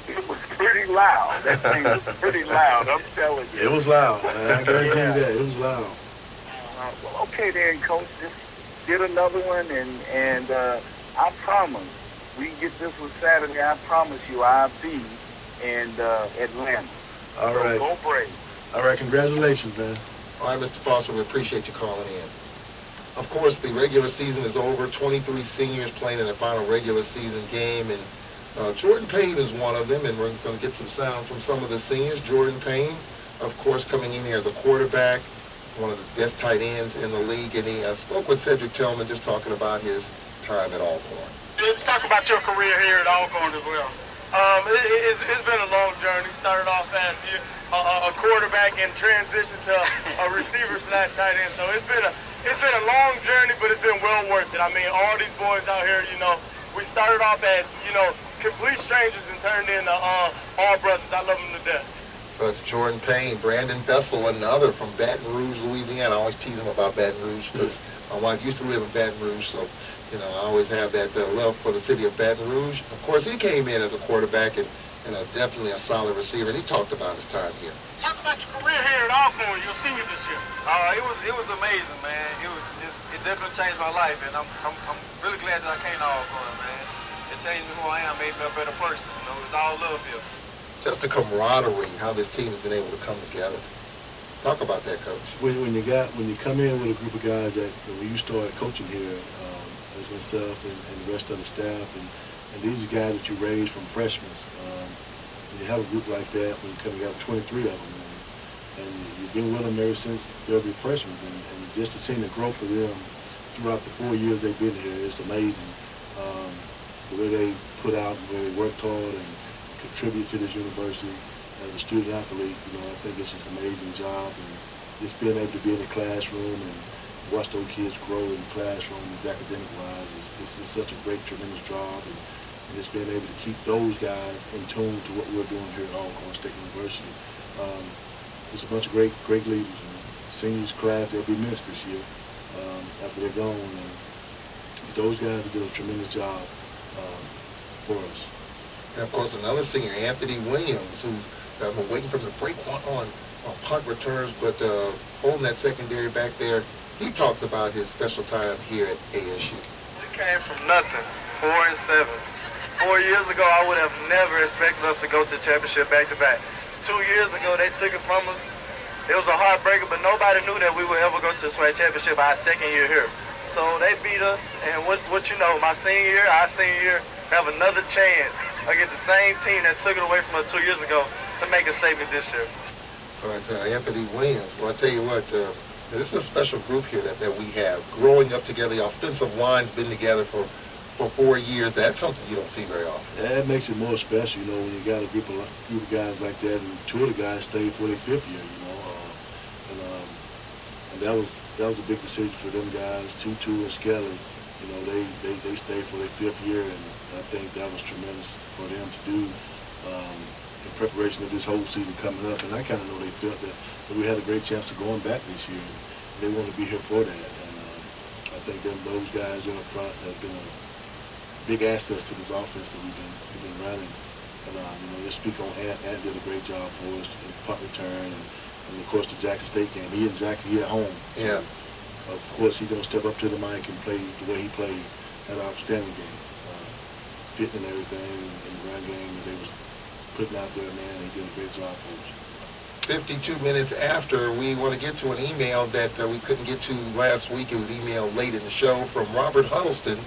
it was pretty loud. That thing was pretty loud. I'm telling you. It was loud, man. I guarantee you that. It was loud. Well, okay then, Coach. Just get another one, and I promise, we get this one Saturday. I promise you, I'll be in Atlanta. All right. Go Braves. All right. Congratulations, man. All right, Mr. Foster, we appreciate you calling in. Of course, the regular season is over. 23 seniors playing in the final regular season game, and Jordan Payne is one of them, and we're going to get some sound from some of the seniors. Jordan Payne, of course, coming in here as a quarterback, one of the best tight ends in the league, and he spoke with Cedric Tillman just talking about his time at Alcorn. Let's talk about your career here at Alcorn as well. It's been a long journey. Started off as a quarterback and transitioned to a receiver / tight end. So it's been a long journey, but it's been well worth it. I mean, all these boys out here, we started off as complete strangers and turned into all brothers. I love them to death. So it's Jordan Payne, Brandon Vessel, another from Baton Rouge, Louisiana. I always tease him about Baton Rouge because my wife used to live in Baton Rouge, so I always have that love for the city of Baton Rouge. Of course, he came in as a quarterback and definitely a solid receiver, and he talked about his time here. Talk about your career here at Alcorn, your senior this year. It was amazing, man. It definitely changed my life, and I'm really glad that I came to Alcorn, man. It changed me who I am, made me a better person. It's all love here. Just the camaraderie, how this team has been able to come together. Talk about that, Coach. When you come in with a group of guys that when you started coaching here, as myself and the rest of the staff, and these are guys that you raised from freshmen. When you have a group like that, when you come, you have 23 of them, and you've been with them ever since they'll be freshmen, and just to see the growth of them throughout the 4 years they've been here, it's amazing. The way they put out, the way they worked hard and contribute to this university as a student athlete, I think it's just an amazing job, and just being able to be in the classroom and watch those kids grow in the classroom as academic-wise is such a great, tremendous job, and just being able to keep those guys in tune to what we're doing here at Alcorn State University. There's a bunch of great leaders, and seniors class, they'll be missed this year after they're gone, and those guys have done a tremendous job for us. And, of course, another senior, Anthony Williams, who I've been waiting for him to break on punt returns, but holding that secondary back there. He talks about his special time here at ASU. We came from nothing, 4-7. 4 years ago, I would have never expected us to go to the championship back-to-back. 2 years ago, they took it from us. It was a heartbreaker, but nobody knew that we would ever go to the SWAC championship our second year here. So they beat us, and what my senior year, our senior year, have another chance against the same team that took it away from us 2 years ago to make a statement this year. So it's Anthony Williams. Well, I tell you what, this is a special group here that we have. Growing up together, the offensive line's been together for 4 years. That's something you don't see very often. That makes it more special, when you got a group of guys like that, and two of the guys stayed for their 5th year, and that was a big decision for them guys. Tutu and Skelly, they stayed for their 5th year, and I think that was tremendous for them to do in preparation of this whole season coming up. And I kind of know they felt that we had a great chance of going back this year. They want to be here for that, and I think those guys in the front have been a big asset to this offense that we've been running. And just speak on Ant did a great job for us in punt return, and of course the Jackson State game. He in Jackson, he at home. So, yeah. Of course he's gonna step up to the mic and play the way he played. Had an outstanding game, fitting and everything in the run game that they was putting out there. Man, he did a great job for us. 52 minutes after, we want to get to an email that we couldn't get to last week. It was emailed late in the show from Robert Huddleston.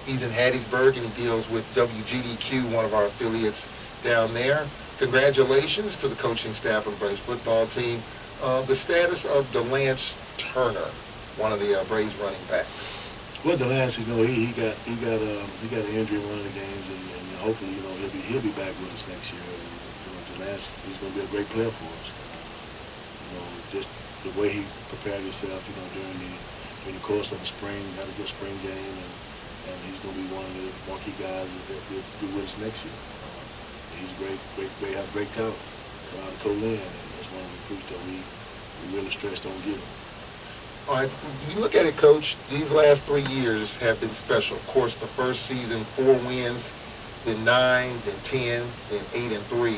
He's in Hattiesburg, and he deals with WGDQ, one of our affiliates down there. Congratulations to the coaching staff of the Braves football team. The status of DeLance Turner, one of the Braves running backs. Well, DeLance, he got an injury in one of the games, and hopefully, he'll be back with us next year. And, DeLance, he's going to be a great player for us. Just the way he prepared himself, during the course of the spring, had a good spring game, and and he's going to be one of the marquee guys that will be with us next year. He's have great talent coming out of Colin, and that's one of the recruits that we really stressed on getting. All right, when you look at it, Coach, these last 3 years have been special. Of course, the first season, 4 wins, then 9, then 10, then 8 and 3.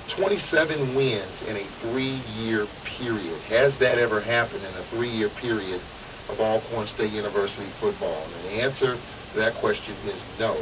27 wins in a 3-year period. Has that ever happened in a 3-year period of Alcorn State University football? And the answer to that question is no.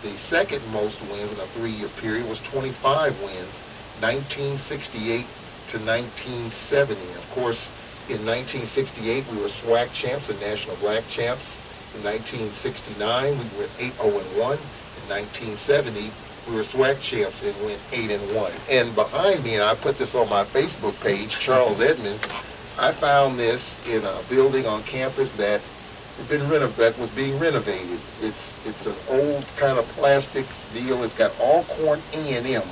The second most wins in a 3-year period was 25 wins, 1968 to 1970. Of course, in 1968, we were SWAC champs and National Black champs. In 1969, we were 8-0-1. In 1970, we were SWAC champs and went 8-1. And behind me, and I put this on my Facebook page, Charles Edmonds, I found this in a building on campus that was being renovated. It's an old kind of plastic deal. It's got Alcorn A&M.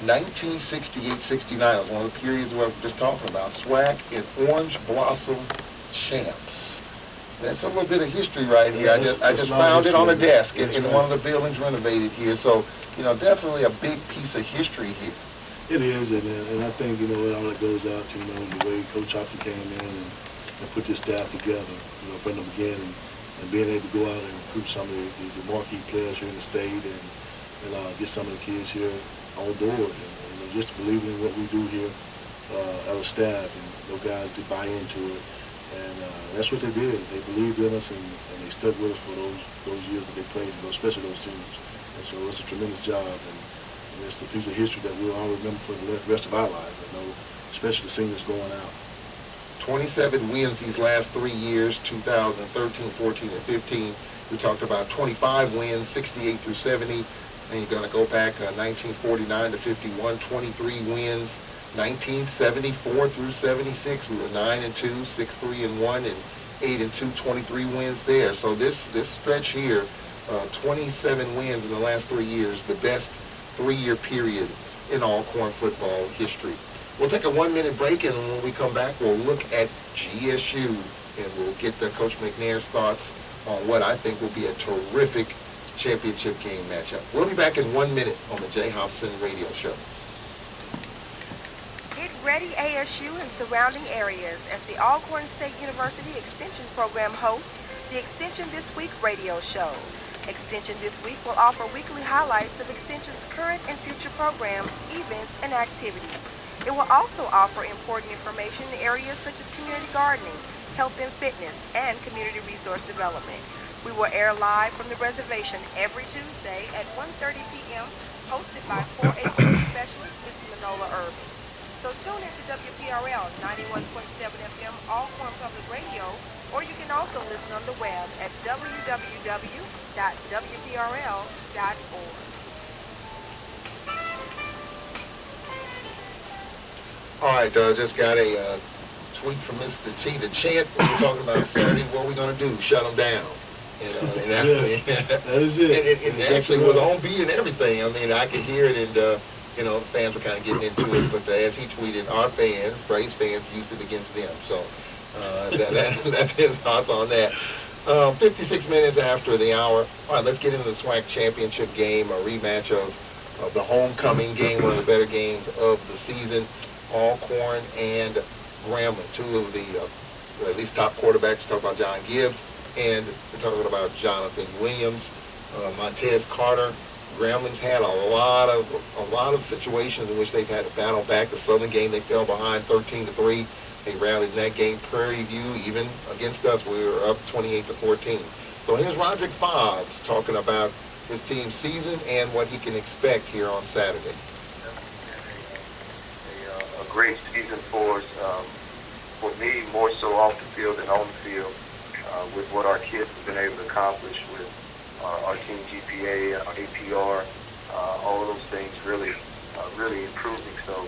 1968-69 was one of the periods we were just talking about. SWAC and Orange Blossom champs. That's a little bit of history right here. I just found it on a desk in one of the buildings renovated here. So, definitely a big piece of history here. It is, and I think, it all that goes out to, the way Coach Hopson came in and put this staff together, from the beginning, and being able to go out and recruit some of the marquee players here in the state and get some of the kids here on board, and just believing in what we do here as a staff, and those guys to buy into it. And that's what they did. They believed in us, and they stuck with us for those years that they played, especially those seniors. And so it's a tremendous job, and it's a piece of history that we'll all remember for the rest of our lives, especially the seniors going out. 27 wins these last 3 years, 2013, 14, and 15. We talked about 25 wins, 68 through 70. Then you're going to go back 1949 to 51, 23 wins. 1974 through 76, we were 9-2, 6-3-1, and 8-2, 23 wins there. So this stretch here, 27 wins in the last 3 years, the best 3-year period in Alcorn football history. We'll take a 1-minute break, and when we come back, we'll look at GSU, and we'll get Coach McNair's thoughts on what I think will be a terrific championship game matchup. We'll be back in 1 minute on the Jay Hopson Radio Show. Get ready, ASU and surrounding areas, as the Alcorn State University Extension Program hosts the Extension This Week radio show. Extension This Week will offer weekly highlights of Extension's current and future programs, events, and activities. It will also offer important information in areas such as community gardening, health and fitness, and community resource development. We will air live from the reservation every Tuesday at 1:30 p.m., hosted by 4-H specialist Ms. Manola Irving. So tune into WPRL 91.7 FM Alcorn Public Radio, or you can also listen on the web at www.wprl.org. All right, just got a tweet from Mr. T. The chant we were talking about Saturday, what are we going to do? Shut them down. That is it. It actually was on beat and everything. I mean, I could hear it, and the fans were kind of getting into it. But as he tweeted, our fans, Braves fans, used it against them. So that's his thoughts on that. 56 minutes after the hour. All right, let's get into the SWAC championship game, a rematch of the homecoming game, one of the better games of the season. Alcorn and Grambling, two of the at least top quarterbacks. Talk about John Gibbs, and we're talking about Jonathan Williams, Montez Carter. Grambling's had a lot of situations in which they've had to battle back. The Southern game, they fell behind 13-3. They rallied in that game. Prairie View, even against us, we were up 28-14. So here's Roderick Fobbs talking about his team's season and what he can expect here on Saturday. A great season for us. For me, more so off the field than on the field, with what our kids have been able to accomplish with our team GPA, our APR, all of those things really improving. So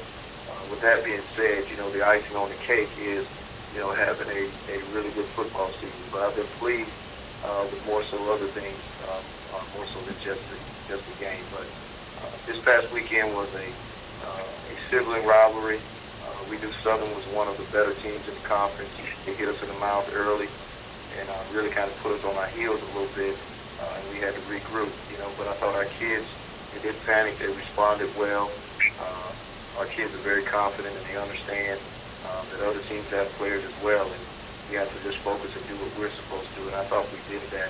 with that being said, the icing on the cake is, having a really good football season. But I've been pleased with more so other things, more so than just the game. But this past weekend was a sibling rivalry. We knew Southern was one of the better teams in the conference. They hit us in the mouth early and really kind of put us on our heels a little bit. panic. They responded well. Our kids are very confident and they understand that other teams have players as well, and we have to just focus and do what we're supposed to do, and I thought we did that.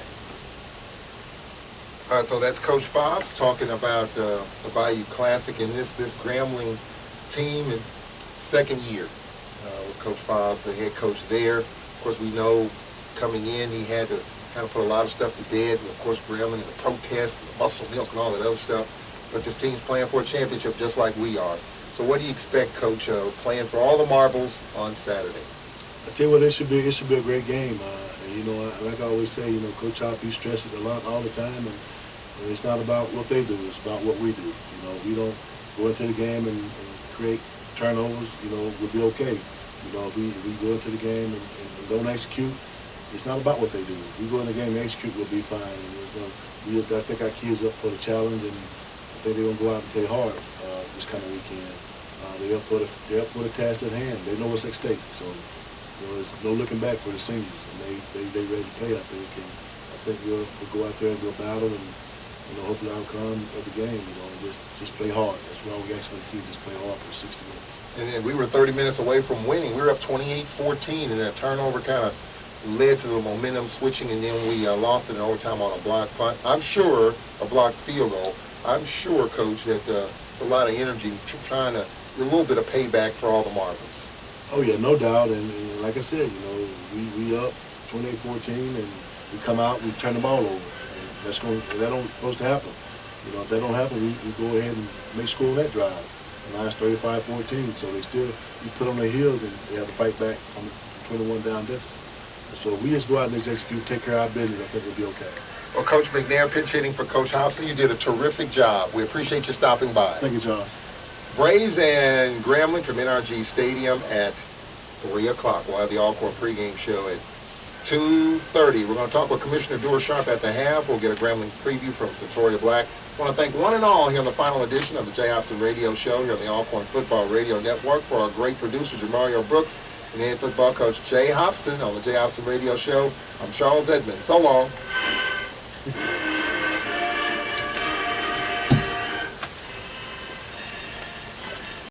All right, so that's Coach Fobbs talking about the Bayou Classic and this Grambling team in second year with Coach Fobbs, the head coach there. Of course, we know coming in he had to kind of put a lot of stuff to bed, and of course Grambling and the protest, and the muscle milk and all that other stuff. But this team's playing for a championship just like we are. So what do you expect, Coach, playing for all the marbles on Saturday? I tell you what, it should be a great game. And, you know, like I always say, you know, Coach Hop, he stresses it a lot all the time, and it's not about what they do, it's about what we do. You know, we don't go into the game and create turnovers, you know, we'll be okay. You know, if we go into the game and don't execute, it's not about what they do. If we go in the game and execute, we'll be fine. And, we just got to take our kids up for the challenge, and I think they're going to go out and play hard this coming weekend. They're up for the task at hand. They know what's at stake. So, you know, there's no looking back for the seniors, and they ready to play, I think. And I think we'll go out there and we'll battle, and you know, hopefully the outcome of the game, you know, just play hard. That's why we ask for the kids, just play hard for 60 minutes. And then we were 30 minutes away from winning. We were up 28-14, and that turnover kind of led to the momentum switching, and then we lost it in overtime on a blocked punt. I'm sure a blocked field goal. I'm sure, Coach, that a lot of energy trying to a little bit of payback for all the marbles. Oh yeah, no doubt. And like I said, you know, we up 28-14, and we come out, we turn the ball over. And that don't supposed to happen. You know, if that don't happen, we go ahead and make score on that drive. And now it's 35-14, so they still you put on their heels and they have to fight back from 21 down deficit. So we just go out and just execute, take care of our business. I think we'll be okay. Well, Coach McNair, pinch hitting for Coach Hopson, you did a terrific job. We appreciate you stopping by. Thank you, John. Braves and Grambling from NRG Stadium at 3 o'clock. We'll have the All-Corps pregame show at 2:30. We're going to talk with Commissioner Dora Sharp at the half. We'll get a Grambling preview from Centoria Black. I want to thank one and all here on the final edition of the Jay Hopson Radio Show here on the All-Corps Football Radio Network for our great producer, Jamario Brooks, and head football coach Jay Hopson on the Jay Hopson Radio Show. I'm Charles Edmonds. So long.